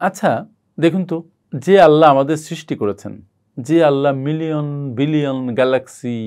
আচ্ছা দেখুন তো, যে আল্লাহ আমাদের সৃষ্টি করেছেন, যে আল্লাহ মিলিয়ন বিলিয়ন গ্যালাক্সি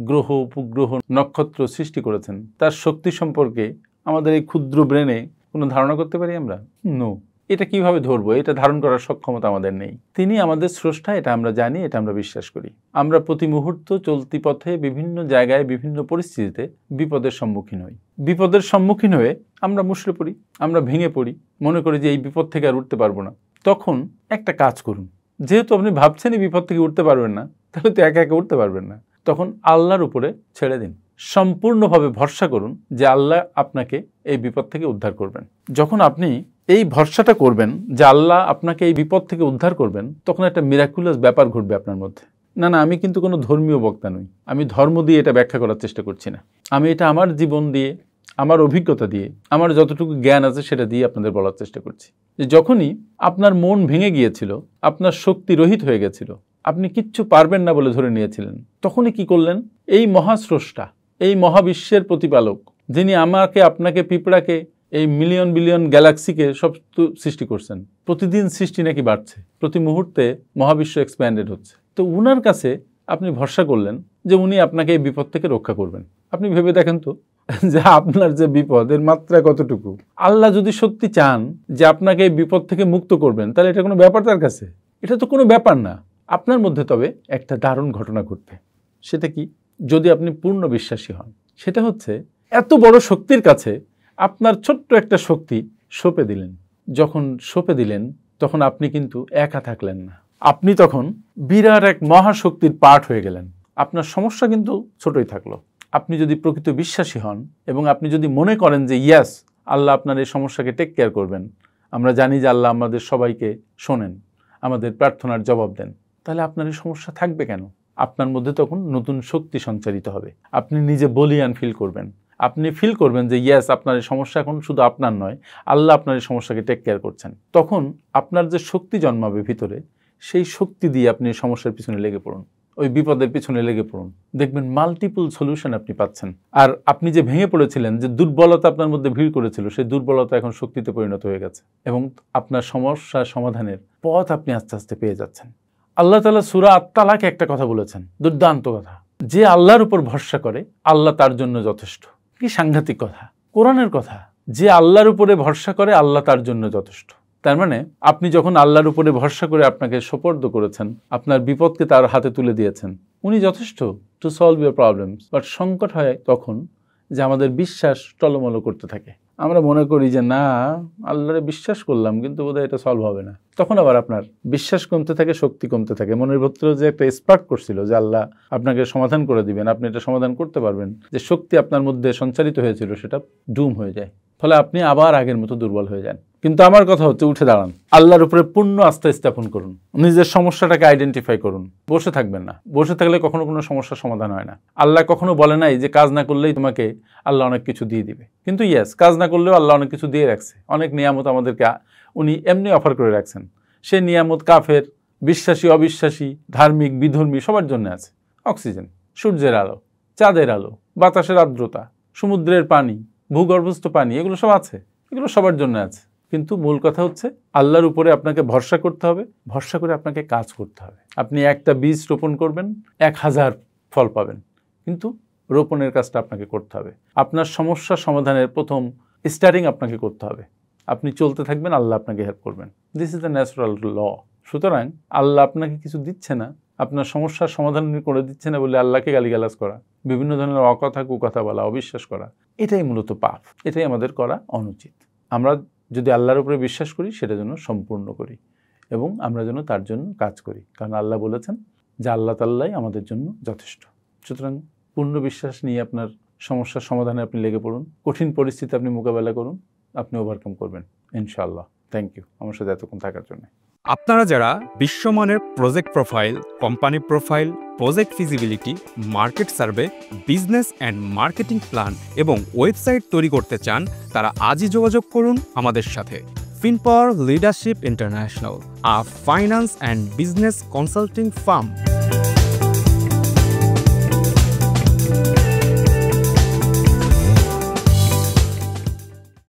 গ্রহ উপগ্রহ নক্ষত্র সৃষ্টি করেছেন, তার শক্তি সম্পর্কে আমাদের এই ক্ষুদ্র ব্রেনে কোনো ধারণা করতে পারি আমরা? নো। এটা কিভাবে ধরবো? এটা ধারণ করার সক্ষমতা আমাদের নেই। তিনি আমাদের স্রষ্টা, এটা আমরা জানি, এটা আমরা বিশ্বাস করি। আমরা প্রতি মুহূর্ত চলতি পথে বিভিন্ন জায়গায় বিভিন্ন পরিস্থিতিতে বিপদের সম্মুখীন হই। বিপদের সম্মুখীন হয়ে আমরা মুষড়ে পড়ি, আমরা ভেঙে পড়ি, মনে করি যে এই বিপদ থেকে আর উঠতে পারবো না। তখন একটা কাজ করুন, যেহেতু আপনি ভাবছেন এই বিপদ থেকে উঠতে পারবেন না, তাহলে তো একা একা উঠতে পারবেন না। তখন আল্লাহর উপরে ছেড়ে দিন, সম্পূর্ণভাবে ভরসা করুন যে আল্লাহ আপনাকে এই বিপদ থেকে উদ্ধার করবেন। যখন আপনি এই ভরসাটা করবেন যে আল্লাহ আপনাকে এই বিপদ থেকে উদ্ধার করবেন, তখন একটা মিরাকুলাস ব্যাপার ঘটবে আপনার মধ্যে। না আমি কিন্তু কোনো ধর্মীয় বক্তা নই, আমি ধর্ম দিয়ে এটা ব্যাখ্যা করার চেষ্টা করছি না, আমি এটা আমার জীবন দিয়ে, আমার অভিজ্ঞতা দিয়ে, আমার যতটুকু জ্ঞান আছে সেটা দিয়ে আপনাদের বলার চেষ্টা করছি যে যখনই আপনার মন ভেঙে গিয়েছিল, আপনার শক্তি রহিত হয়ে গেছিল, আপনি কিচ্ছু পারবেন না বলে ধরে নিয়েছিলেন, তখনই কি করলেন? এই মহাস্রষ্টা, এই মহাবিশ্বের প্রতিপালক, যিনি আমাকে আপনাকে পিঁপড়াকে এই মিলিয়ন বিলিয়ন গ্যালাক্সিকে সব সৃষ্টি করছেন, প্রতিদিন সৃষ্টি নাকি বাড়ছে, প্রতি মুহূর্তে মহাবিশ্ব এক্সপ্যান্ডেড হচ্ছে, তো উনার কাছে আপনি ভরসা করলেন যে উনি আপনাকে এই বিপদ থেকে রক্ষা করবেন। আপনি ভেবে দেখেন তো যে আপনার যে বিপদ, এর মাত্রা কতটুকু? আল্লাহ যদি সত্যি চান যে আপনাকে এই বিপদ থেকে মুক্ত করবেন, তাহলে এটা কোনো ব্যাপার তার কাছে? এটা তো কোনো ব্যাপার না। আপনার মধ্যে তবে একটা দারুণ ঘটনা ঘটবে। সেটা কি? যদি আপনি পূর্ণ বিশ্বাসী হন, সেটা হচ্ছে এত বড় শক্তির কাছে আপনার ছোট্ট একটা শক্তি সঁপে দিলেন। যখন সঁপে দিলেন, তখন আপনি কিন্তু একা থাকলেন না, আপনি তখন বিরাট এক মহাশক্তির পার্ট হয়ে গেলেন। আপনার সমস্যা কিন্তু ছোটই থাকলো। আপনি যদি প্রকৃত বিশ্বাসী হন এবং আপনি যদি মনে করেন যে ইয়াস, আল্লাহ আপনার এই সমস্যাকে টেক কেয়ার করবেন, আমরা জানি যে আল্লাহ আমাদের সবাইকে শোনেন, আমাদের প্রার্থনার জবাব দেন, তাহলে আপনার এই সমস্যা থাকবে কেন? আপনার মধ্যে তখন নতুন শক্তি সঞ্চারিত হবে। আপনি নিজে বলিয়ান ফিল করবেন, আপনি ফিল করবেন যে ইয়াস, আপনার এই সমস্যা এখন শুধু আপনার নয়, আল্লাহ আপনার এই সমস্যাকে টেক কেয়ার করছেন। তখন আপনার যে শক্তি জন্মাবে ভিতরে, সেই শক্তি দিয়ে আপনি সমস্যার পিছনে লেগে পড়ুন, ওই বিপদের পিছনে লেগে পড়ুন, দেখবেন মাল্টিপল সলিউশন আপনি পাচ্ছেন। আর আপনি যে ভেঙে পড়েছিলেন, যে দুর্বলতা আপনার মধ্যে ভিড় করেছিল, সেই দুর্বলতা এখন শক্তিতে পরিণত হয়ে গেছে এবং আপনার সমস্যা সমাধানের পথ আপনি আস্তে আস্তে পেয়ে যাচ্ছেন। আল্লাহ তাআলা সূরা আত-তালাকে একটা কথা বলেছেন, দুর্দান্ত কথা, যে আল্লাহর উপর ভরসা করে আল্লাহ তার জন্য যথেষ্ট। কি সাংঘাতিক কথা, কোরআনের কথা, যে আল্লাহর উপরে ভরসা করে আল্লাহ তার জন্য যথেষ্ট। তার মানে আপনি যখন আল্লাহর উপরে ভরসা করে আপনাকে সোপর্দ করেছেন, আপনার বিপদকে তার হাতে তুলে দিয়েছেন, উনি যথেষ্ট to solve your problems. But সংকট হয় তখন যে আমাদের বিশ্বাস টলমল করতে থাকে। আমরা মনে করি যে না, আল্লাহরে বিশ্বাস করলাম কিন্তু বোধহয় এটা সলভ হবে না। তখন আবার আপনার বিশ্বাস কমতে থাকে, শক্তি কমতে থাকে। মনের ভিতরে যে একটা স্পার্ক করছিল যে আল্লাহ আপনাকে সমাধান করে দিবেন, আপনি এটা সমাধান করতে পারবেন, যে শক্তি আপনার মধ্যে সঞ্চারিত হয়েছিল, সেটা ডুম হয়ে যায়। ফলে আপনি আবার আগের মতো দুর্বল হয়ে যান। কিন্তু আমার কথা হচ্ছে, উঠে দাঁড়ান, আল্লাহর উপরে পূর্ণ আস্থা স্থাপন করুন, নিজের সমস্যাটাকে আইডেন্টিফাই করুন। বসে থাকবেন না, বসে থাকলে কখনো কোনো সমস্যার সমাধান হয় না। আল্লাহ কখনো বলে নাই যে কাজ না করলেই তোমাকে আল্লাহ অনেক কিছু দিয়ে দিবে। কিন্তু ইয়েস, কাজ না করলেও আল্লাহ অনেক কিছু দিয়ে রাখছে, অনেক নিয়ামত আমাদেরকে উনি এমনি অফার করে রাখছেন। সে নিয়ামত কাফের, বিশ্বাসী, অবিশ্বাসী, ধার্মিক, বিধর্মী সবার জন্য আছে। অক্সিজেন, সূর্যের আলো, চাঁদের আলো, বাতাসের আর্দ্রতা, সমুদ্রের পানি, ভূগর্ভস্থ পানি, এগুলো সব আছে, এগুলো সবার জন্য আছে। কিন্তু মূল কথা হচ্ছে আল্লাহর উপরে আপনাকে ভরসা করতে হবে, ভরসা করে আপনাকে কাজ করতে হবে। আপনি একটা বীজ রোপণ করবেন, 1000 ফল পাবেন, কিন্তু রোপণের কাজটা আপনাকে করতে হবে। আপনার সমস্যা সমাধানের প্রথম স্টার্টিং আপনাকে করতে হবে। আপনি চলতে থাকবেন, আল্লাহ আপনাকে হেল্প করবেন। দিস ইজ দ্য ন্যাচারাল ল। সুতরাং আল্লাহ আপনাকে কিছু দিচ্ছে না, আপনার সমস্যার সমাধান করে দিচ্ছে না বলে আল্লাহকে গালিগালাজ করা, বিভিন্ন ধরনের অকথা কুকথা বলা, অবিশ্বাস করা, এটাই মূলত পাপ। এটাই আমাদের করা অনুচিত। আমরা যদি আল্লাহর উপরে বিশ্বাস করি, সেটা যেন সম্পূর্ণ করি এবং আমরা যেন তার জন্য কাজ করি, কারণ আল্লাহ বলেছেন যে আল্লাহ তাআলাই আমাদের জন্য যথেষ্ট। সুতরাং পূর্ণ বিশ্বাস নিয়ে আপনার সমস্যার সমাধানে আপনি লেগে পড়ুন, কঠিন পরিস্থিতি আপনি মোকাবেলা করুন, আপনি ওভারকাম করবেন ইনশাআল্লাহ। থ্যাংক ইউ আমার সাথে এতক্ষণ থাকার জন্য। আপনারা যারা বিশ্বমানের project profile, company profile, project feasibility, market survey, business and marketing plan এবং ওয়েবসাইট তৈরি করতে চান, তারা আজই যোগাযোগ করুন আমাদের সাথে। Finpower leadership international, a finance and business consulting farm.